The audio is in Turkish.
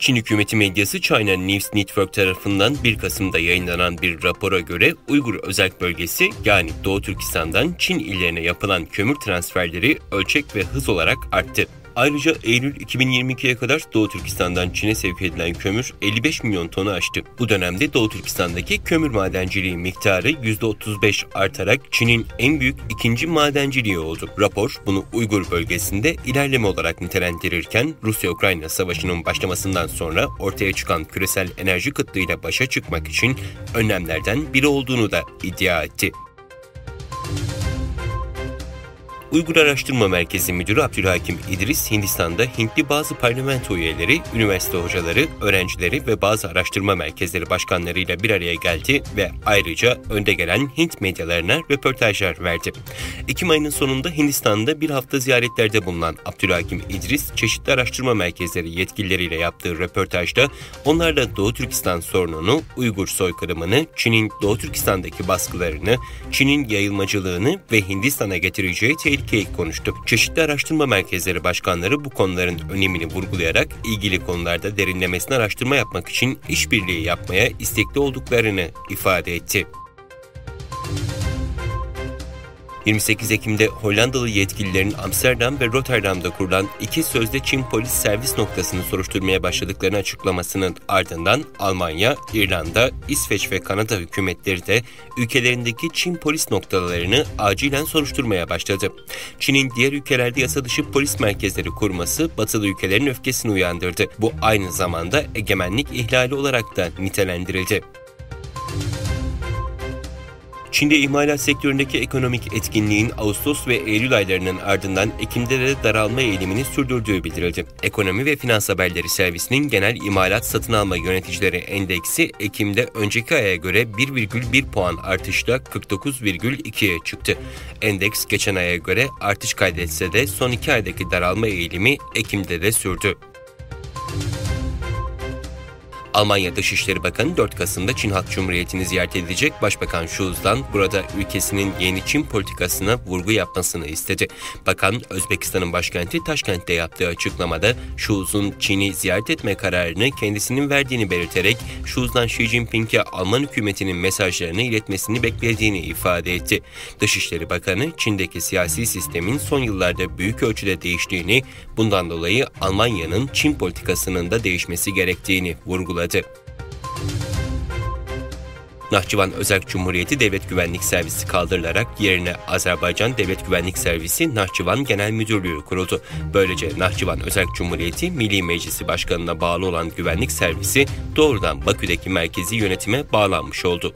Çin hükümeti medyası China News Network tarafından 1 Kasım'da yayınlanan bir rapora göre Uygur Özerk Bölgesi yani Doğu Türkistan'dan Çin illerine yapılan kömür transferleri ölçek ve hız olarak arttı. Ayrıca Eylül 2022'ye kadar Doğu Türkistan'dan Çin'e sevk edilen kömür 55 milyon tonu aştı. Bu dönemde Doğu Türkistan'daki kömür madenciliği miktarı %35 artarak Çin'in en büyük ikinci madenciliği oldu. Rapor bunu Uygur bölgesinde ilerleme olarak nitelendirirken Rusya-Ukrayna savaşının başlamasından sonra ortaya çıkan küresel enerji kıtlığıyla başa çıkmak için önlemlerden biri olduğunu da iddia etti. Uygur Araştırma Merkezi Müdürü Abdülhakim İdris, Hindistan'da Hintli bazı parlamento üyeleri, üniversite hocaları, öğrencileri ve bazı araştırma merkezleri başkanlarıyla bir araya geldi ve ayrıca önde gelen Hint medyalarına röportajlar verdi. Ekim ayının sonunda Hindistan'da bir hafta ziyaretlerde bulunan Abdülhakim İdris, çeşitli araştırma merkezleri yetkilileriyle yaptığı röportajda onlarla Doğu Türkistan sorununu, Uygur soykırımını, Çin'in Doğu Türkistan'daki baskılarını, Çin'in yayılmacılığını ve Hindistan'a getireceği tehlikeyi konuştu. Çeşitli araştırma merkezleri başkanları bu konuların önemini vurgulayarak ilgili konularda derinlemesine araştırma yapmak için işbirliği yapmaya istekli olduklarını ifade etti. 28 Ekim'de Hollandalı yetkililerin Amsterdam ve Rotterdam'da kurulan 2 sözde Çin polis servis noktasını soruşturmaya başladıklarını açıklamasının ardından Almanya, İrlanda, İsveç ve Kanada hükümetleri de ülkelerindeki Çin polis noktalarını acilen soruşturmaya başladı. Çin'in diğer ülkelerde yasa dışı polis merkezleri kurması Batılı ülkelerin öfkesini uyandırdı. Bu aynı zamanda egemenlik ihlali olarak da nitelendirildi. Çin'de imalat sektöründeki ekonomik etkinliğin Ağustos ve Eylül aylarının ardından Ekim'de de daralma eğilimini sürdürdüğü bildirildi. Ekonomi ve Finans Haberleri Servisi'nin genel imalat satın alma yöneticileri endeksi Ekim'de önceki aya göre 1,1 puan artışla 49,2'ye çıktı. Endeks geçen aya göre artış kaydetse de son 2 aydaki daralma eğilimi Ekim'de de sürdü. Almanya Dışişleri Bakanı 4 Kasım'da Çin Halk Cumhuriyeti'ni ziyaret edecek. Başbakan Scholz'dan burada ülkesinin yeni Çin politikasına vurgu yapmasını istedi. Bakan, Özbekistan'ın başkenti Taşkent'te yaptığı açıklamada Scholz'un Çin'i ziyaret etme kararını kendisinin verdiğini belirterek Scholz'dan Xi Jinping'e Alman hükümetinin mesajlarını iletmesini beklediğini ifade etti. Dışişleri Bakanı, Çin'deki siyasi sistemin son yıllarda büyük ölçüde değiştiğini, bundan dolayı Almanya'nın Çin politikasının da değişmesi gerektiğini vurguladı. Nahçıvan Özerk Cumhuriyeti Devlet Güvenlik Servisi kaldırılarak yerine Azerbaycan Devlet Güvenlik Servisi Nahçıvan Genel Müdürlüğü kuruldu. Böylece Nahçıvan Özerk Cumhuriyeti Milli Meclisi Başkanı'na bağlı olan güvenlik servisi doğrudan Bakü'deki merkezi yönetime bağlanmış oldu.